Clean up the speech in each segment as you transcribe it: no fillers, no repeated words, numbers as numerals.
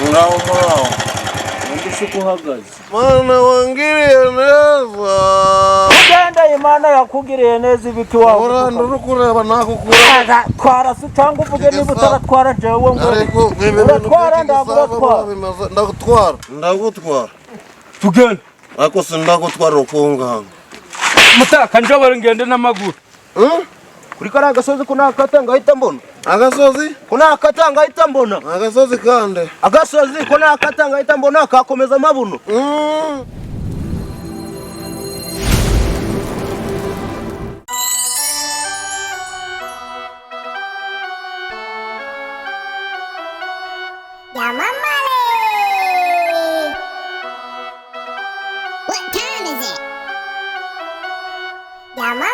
Muraho. Ndishuko uhagaze. Mana wangiriye neza. Ugenda Imana yakugiriye neza ibiki wawe. Uranda rukureba nakukura. Twara se cyangwa uvuge niba utaratwara jewe ngo. Uratwara ndagutwara. Tugende. Ako sindagutwara ukunganga. Mutaka njobora ngende n'amaguru. Kuri kara gasozi kunakata ngahita mbona. Agasozi kunakata ngahita mbona. Agasozi kande. Agasozi kunakata ngahita mbona kakomeza mabuno. Ya mama. What time is it? Ya mama.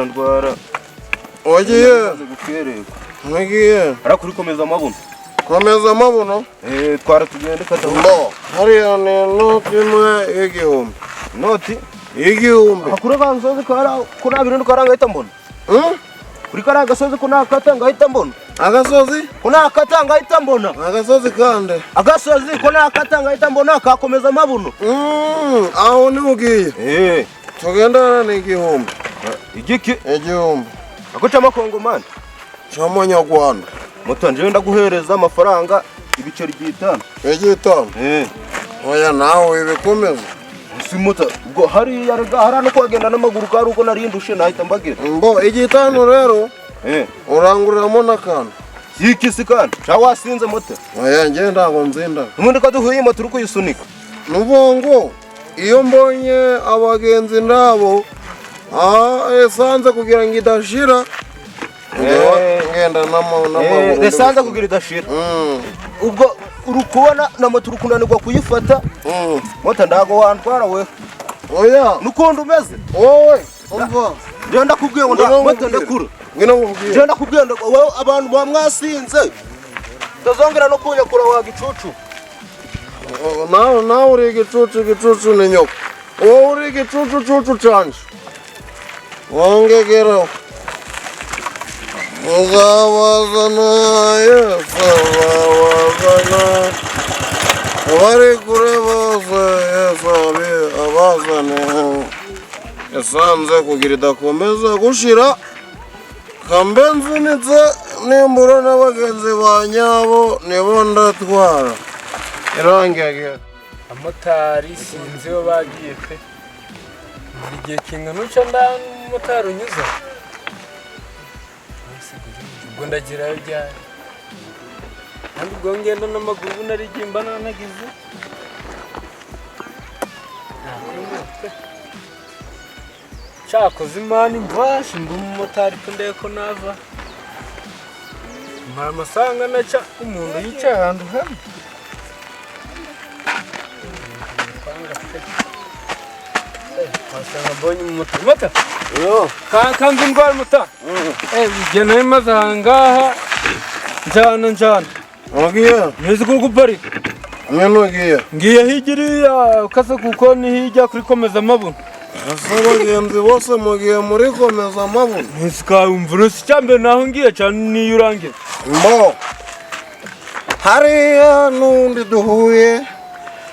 Ndwara. Ogiye. Ngiye. Ara kuri komeza mabuno. Komeza amabuno? Twara tugende kataho. Mbo, hariya ni noti imwe y'igihumbi. Noti? Y'igihumbi. Akure kansozi kuna abiri ndukara ngahita mbona. Kuri kara gasozi kunakata ngahita mbona. Agasozi? Kunakata ngahita mbona. Agasozi kande. Agasozi kunakata ngahita mbona kakomeza mabuno. Aho ni ugiye? Tugendana ni igihumbi. Igiki? Igihumbi. Ako cy'amakongomani? Cy'amanyarwanda. Muto nje ndaguhereza amafaranga ibiceri 5. 5? Oya nawe ibikomeza. Si muto ubwo hari yarega harano kwagenda n'amaguru kari uko narindushe nahita mbagera. Mbo 5 rero. Uranguriramo nakana. Iki sikana chawasinze muto. Oya nje ndago nzinda. Nundi ko duhuye moto uri kuyisunika. Nubongo iyo mbonye abagenzi ndabo esanze kugira ngo idashira ngenda namaguru esanze kugira idashira ubwo urukubona na moto urukunanirwa kuyifata moto ndago wantwara we oya nukundi umeze wowe umva ngenda kubwiye ngo moto ndakura ngina nkubwiye ngenda kubwiye ngo wowe abantu bamwasinze tazongera no kunyakura wa gicucu nawe uri igicucu ni nyoko wowe uri igicucu canje wongegeraho uzabazana Yesu uzabazana abari kure bose Yesu abazane yasanze kugira idakomeza gushira kambe nzunitse nimbura n'abagenzi ba nyabo nibo ndatwara irangege amotari sinzi yo bagiye pe igihe kingana uca ndamotari unyuza ubwo ndagirayo ryari kandi ubwo ngenda n'amaguru narigimba nanagize cyakoze imana imvashe mba umumotari ko ndeye ko nava mara amasanga naca umuntu yicaye ahantu hamwe wasanga mbonye umumotari mota kanzi ndwara mota ugena imaze ahangaha njana ntizi kuguparika ngiye higiriya ukase kuko ni hirya kuri komeza amabuno asa abagenzi bose mugiye muri komeza amabuno ntisikawumvura si cyambere naho ngiye cyane niyo urangira mbo hariya n'undi duhuye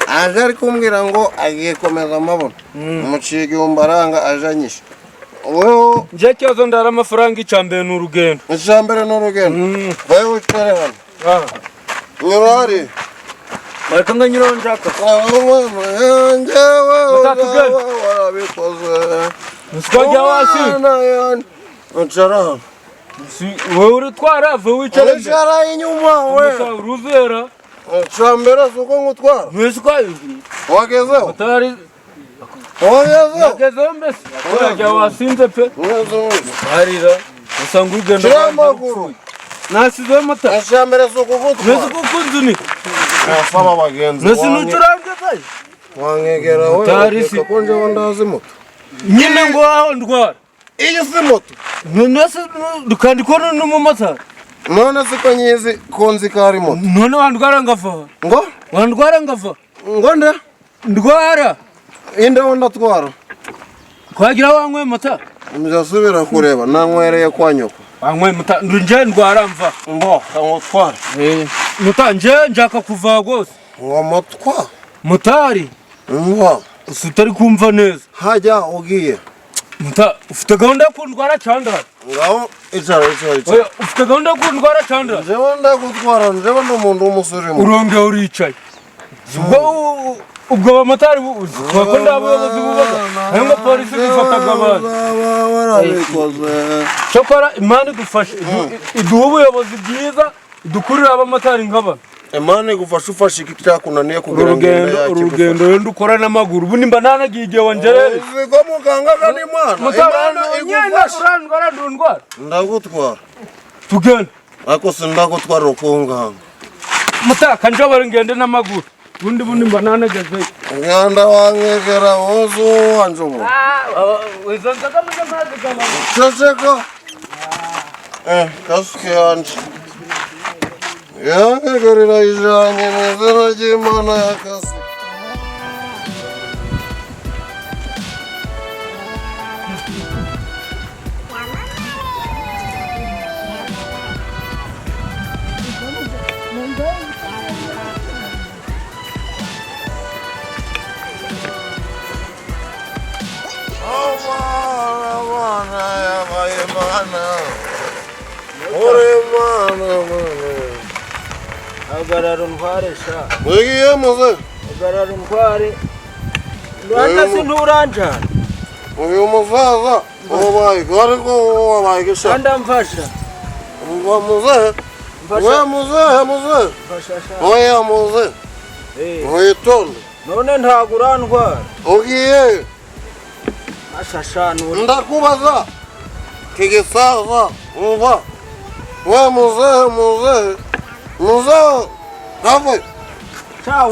aje ari kumbwira ngo agiye komeza amabuno umuciye igihumbi aranga aje anyishe wowe nje kibazo ndara amafaranga icyambere ni urugendo vayo wicare hano nyura hari ariko nganyura njaka warabikoze musikajya wasi ncara hano wowe uritwara vuba wicara inyuma we uruzera icambere si uko ngutwara wagezeho wagezeho mbese urajya wasinze pe harira usanga urugendo rw'amaguru nasizeho mota icambere si uko ngutwara mbese kuko nzunika asaba abagenzi mbese nucurange kayo wangegera we reka ko njewe ndazi moto nyine ngo aho ndwara iyi si moto nese kandi ko n'umumotari none se ko nyizi konzi kari moto none wandwara ngava ngo wandwara ngava ngo nde ndwara inde ndatwara kwagira wanywe mata muzasubira kureba nankwereye kwa nyoko wanywe mata nje ndwara mva mbo kamutwara muta nje njaka kuva gose ngo mutwa mutari mbo usutari kumva neza hajya ugiye muta ufite gahunda yo kundwara chandra ngaho icara oya ufite gahunda yo kundwara chandra jewe ndagutwara jewe n'umuntu w'umusore uronge uricaye ubwo bamotari ko ndabayobozi bubaga ngo polisi gifataga abantu barabikoze cyokora imana idufashe iduha ubuyobozi bwiza idukurira abamotari nk'aba Imana igufasha ufashe iki cyakunaniye kugira urugendo wenda ukora n'amaguru ubu nimba nanagiye igihe wangerere ko muganga kandi Imana igufasha ndwara ndagutwara tugende ako sindagutwara ukunganga mutaka njobora ngende n'amaguru bundi mba nanageze nganda wankegera wozo wanjobo wizanzaga mu mazi gama ceceka kasuke yanje yankegerera ijanye n'izina ry'Imana yakase agararo ntware sha mugiye muze agararo ntware Rwanda sinturanjana uyu musaza ubaye ariko wabaye gisha ndamfasha ngo muze muze mfasha sha oya muze witonde none ntago urantwara ugiye ashashanu ndakubaza kigisaza umva we muze kave cha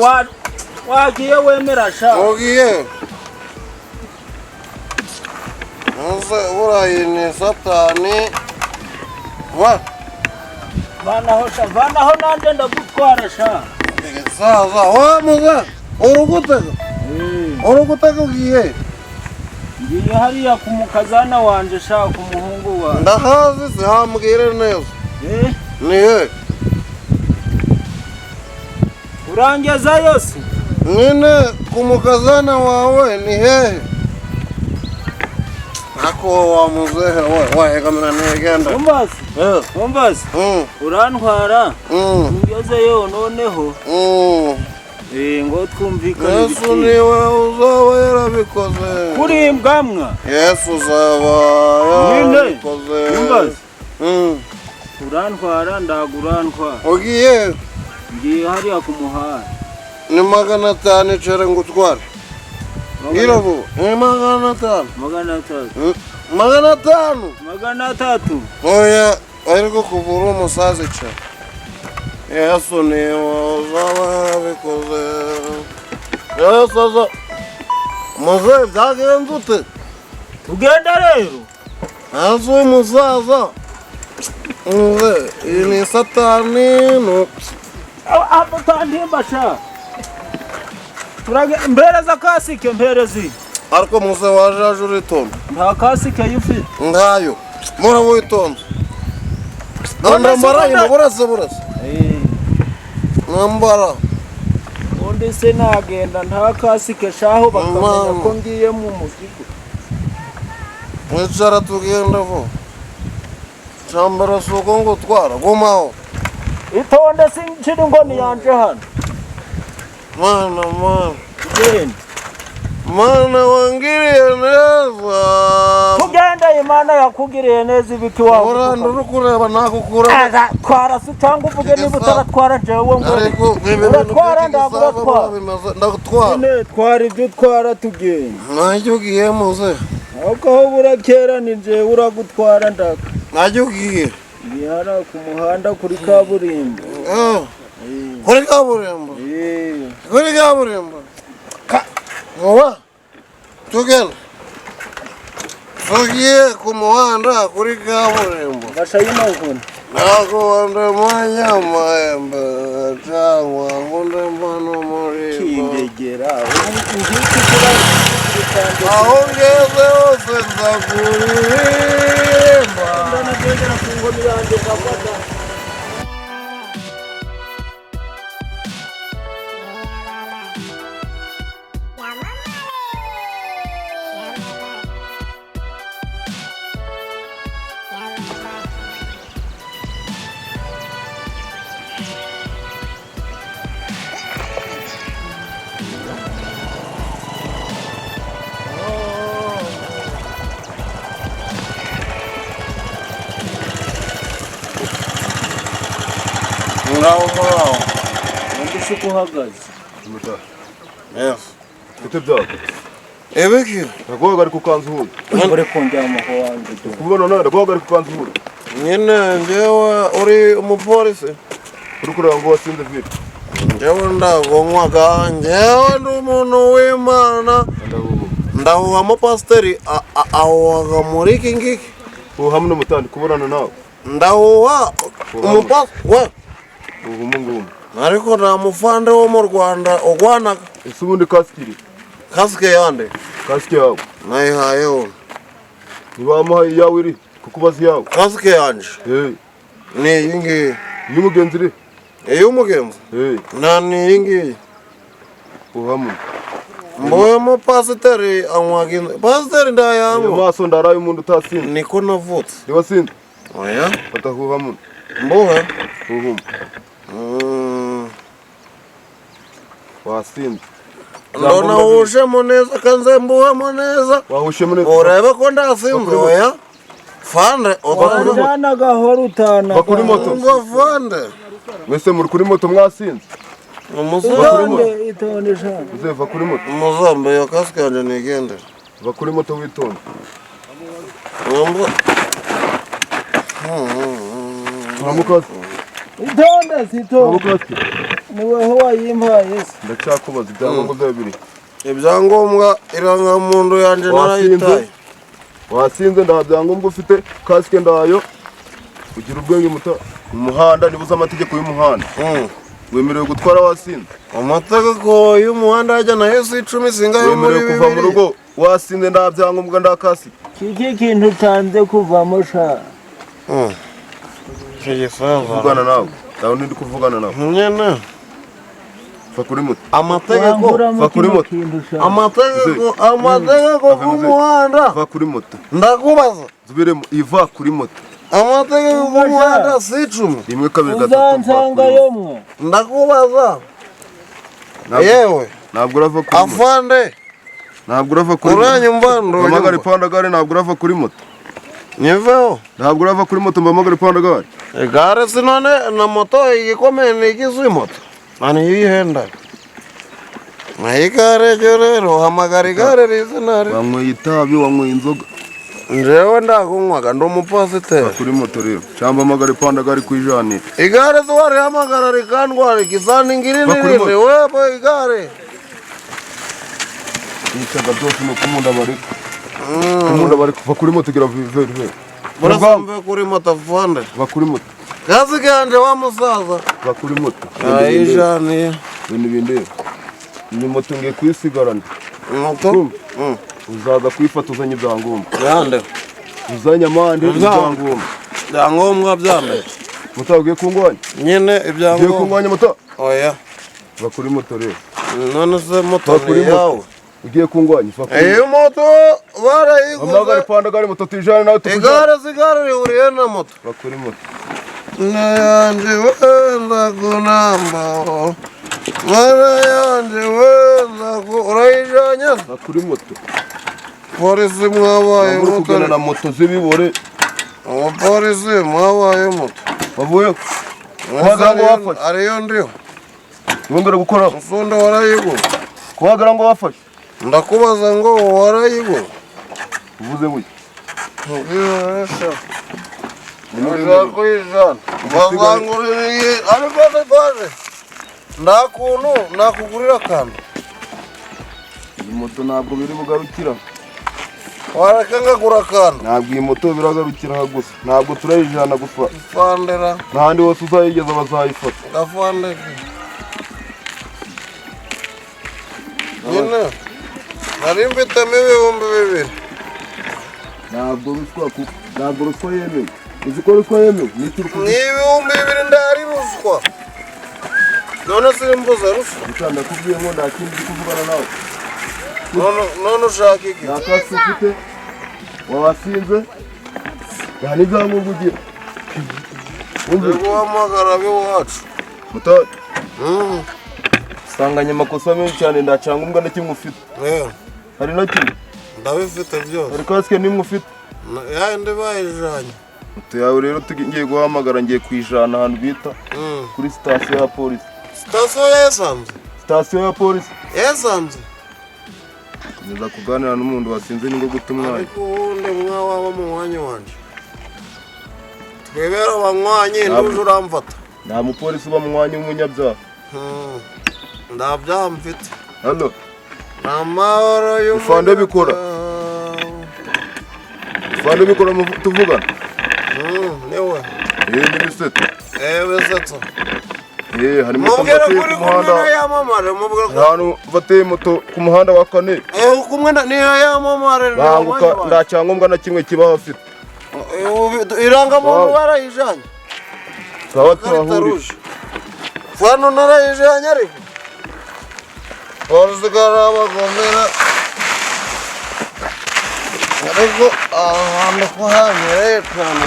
wagiye wemera sha ugiye muze urayi ni satani wa vanaho nanje ndagutwara sha kigisaza we muze urugutega ugiye ngiye hariya ku mukazana wanje sha ku muhungu wa ndahazi sihambwire neza nihe urangeza yose nyine ku mukazana wawe ni hehe ako wa muzehe wahegamira ntigenda umbazi urantwara ngezeyo noneho ngo twumvikane Yesu niwe uzaba yarabikoze kuri mbwamwa Yesu uzaba yarabikoze umbazi urantwara ndagurantwara ugiye ngiye hariya ku muhanda ni 500 icere ngutware ngiravuba ni 500 500 oya ariko kuvura umusaza icere Yesu niwe uzaba yarabikoze Yesu muze byagenze ute tugenda rero haza umusaza iyi ni satani abatantimba sha mpereza kasike mperezi ariko muze waje uritonda nta kasike yufite ngayo mura witonda ndambara ino burase nambara undi se nagenda nta kasike shaho bakamenya ko ngiye mu muzigo mwicara tugenda vo chambara suko ngo twara gumaho itonde sinchiri ngoni yanje hano mana wangiriye neza tugenda Imana yakugiriye neza ibiki wawe uranda rukureba nakukura twara se cyangwa uvuge niba utaratwara jewe ngo uratwara ndagutwara ne twara ibyo twara tugenda najye ugiye muze aho burakera ni jewe uragutwara ndaka najye ugiye yara ku muhanda kuri kaburimbo kuri kaburimbo Ngoba tugenda tugiye ku muhanda kuri kaburimbo gashayi n'ukuntu nakuwande manyamahembe cyangwa nkunde mbano murimbo kindegera aho ngeze hose nzakuririmba ndanagendera ku ngoma yanjye nkafata muraho ndetse ko uhagaze yes Ute byago ebeki naguhagarika ukanza uhuye uri kunjyamo ko wanjye kubona nawe naguhagarika ukanza uhuye nyine njyewe uri umupolisi uri kureba ngo wasinze vile njyewe ndagonywaga njyewe ndi umuntu w'Imana ndahuha amapasiteri ahuhaga muri iki ngiki ubu hamwe n'umutandi kubonana nawe ndahuha umupasiteri we ubu ngubu ariko nta mufande wo mu Rwanda ugwanaga ese ubundi kasike kasike yande kasike yawe nayihayeho ntibamuhaye iyawe iri kukubaza iyawe kasike yanje ni iyi ngiyi iy'umugenzi iri iy'umugenzi nta ni iyi ngiyi ubu hamwe mboyemo pasiteri anywaga inzoga pasiteri ndayanywa ayo maso ndaraye umuntu utasinze niko navutse ntiwasinze oya fata ku hamwe mbohe uhumwe wasinze ndona hushemo neza kanze mbuhemo neza wahushemo neza urebe ko ndasinze oya fande utana gahoro utana bakuri moto ngo fande mwese muri kuri moto mwasinze itonde itonde sha uzeva kuri moto umuzambe ya kasike yanje nigendera bakuri moto witonde uramukazi itonde sito uramukazi niwe ho wayimpaye ndacyakubaza ibyangombwa byawe biri ibyangombwa irangamuntu yanje narayitaye wasinze nta byangombwa ufite kasike ndayo ugira ubwenge muta mu muhanda nibuza amategeko y'umuhanda wemerewe gutwara wasinze amategeko y'umuhanda ajya na Yesu 10 singayo muri wemerewe kuva mu rugo wasinze nta byangombwa nda kasike kiki kintu utanze kuvamo sha kuvugana nawe nawe ndi kuvugana nawe nyene fa kuri moto amategeko fa kuri moto amategeko y'umuhanda fa kuri moto ndakubaza zubiremo iva kuri moto amategeko y'umuhanda si 10 rimwe kabiri uzansanga yomwe ndakubaza yewe ntabwo urava kuri moto afande ntabwo urava kuri moto uranyumva mbamagare pandagare ntabwo urava kuri moto niveho ntabwo urava kuri moto mbamagare pandagare igare sinone na moto igikomeye ni igizwe moto nani yihenda na igare ryo rero hamagara igare rizinari wanyweye itabi wanyweye inzoga njyewe ndakunywaga ndi umupasiteri kuri moto rero cyangwa amagare pandagare kwijanira igare ziwarihamagara rikandwara ikizaningiri nirinde webo igare yicaga byose no kumunda bari kuva kuri moto gira veri murasambe kuri moto fande bakuri moto kazi kanje wa musaza bakuri moto ayijaniye ibintu bindeba ni moto ngiye kwisigarana moto uzaza kwifata uzanye ibyangombwa yande uzanye amande ibyangombwa ibyangombwa byambe moto ugiye kungwanya nyine ugiye ibyangombwa kungwanya moto oya bakuri moto rero none se moto ni yawe ugiye kungwanya iyo moto barayiguze amagare pandagare moto tujana nawe igare zigare rihuriye na moto bakuri moto nayanje wenda kunamba mara yanje wenda urayijanye bakuri moto polisi mwabaye uri kugana na moto zibibore umupolisi mwabaye moto bavuye kuhagara ngo wafashe ariyo ndiyo wongera gukora usunda warayiguze kuhagara ngo wafashe ndakubaza ngo warayiguze uvuze ngiki Nizakwijana bazanguririye ariko ndaje ndakuntu nakugurira akantu iyi moto ntabwo biri bugarukira wareka ngagura akantu. ntabwo iyi moto biragarukira aha gusa ntabwo turayijana gusa Fandera. n'ahandi hose uzayigeza bazayifata Gafandeke. Nyine. Nari mfitemo ibihumbi 2,000. ntabwo ruswa yemewe uzi ko ruswa yemewe Ni ibihumbi 2,000 ndari ruswa. None simbuza ruswa. ndakubwiye ngo nta kindi uri kuvugana nawe None ushaka iki? nta kasi ufite wasinze nta n'ibyangombwa ugira Uri guhamagara ab'iwacu. mutari usanganye amakosa menshi cyane nta cyangombwa na kimwe ufite hari na kimwe Ndabifite byose. hari kasike nimwe ufite Yandi bayijanye. moto yawe rero ngiye guhamagara ngiye kuyijana ahantu bita kuri sitasiyo ya polisi Sitasiyo yasanze. sitasiyo ya polisi Yasanze. nza kuganira n'umuntu wasinze ningo guta umwanya Ariko ubundi mwawaba mu mwanya wanje. Twebera abanywanyi nduje uramfata. nta mupolisi uba mu mwanya w'umunyabyaha Ndabyaha mfite. halo Amahoro y'umuntu. Ufande bikora. Ufande bikora tuvugana Niwe. n'ibisete Bisetsa. harimo Mubwira moto kuri ku muhanda kumwe yamamare mubwira ko. ahantu bateye moto ku muhanda wa 4 Kumwe niyo yamamare. banguka nta cyangombwa na kimwe kiba hafite Irangamuntu barayijanye. sawa turahurira Fano narayijanye ariko. Orzigara bagomera. Ariko ahantu ko hanyereye cyane.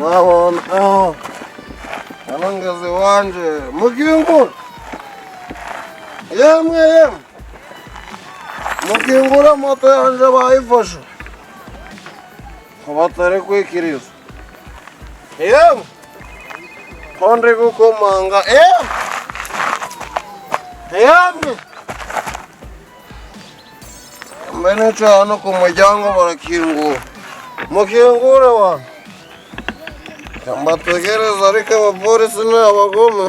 Wabona anangazi wanje mukingura yemwe mukingura moto yanje bayifashe abatari kwikiriza yemwe konde gukomanga yemwe mbene cyane ku muryango barakingura mukingure wa mbategereza ariko abapolisi ni abagome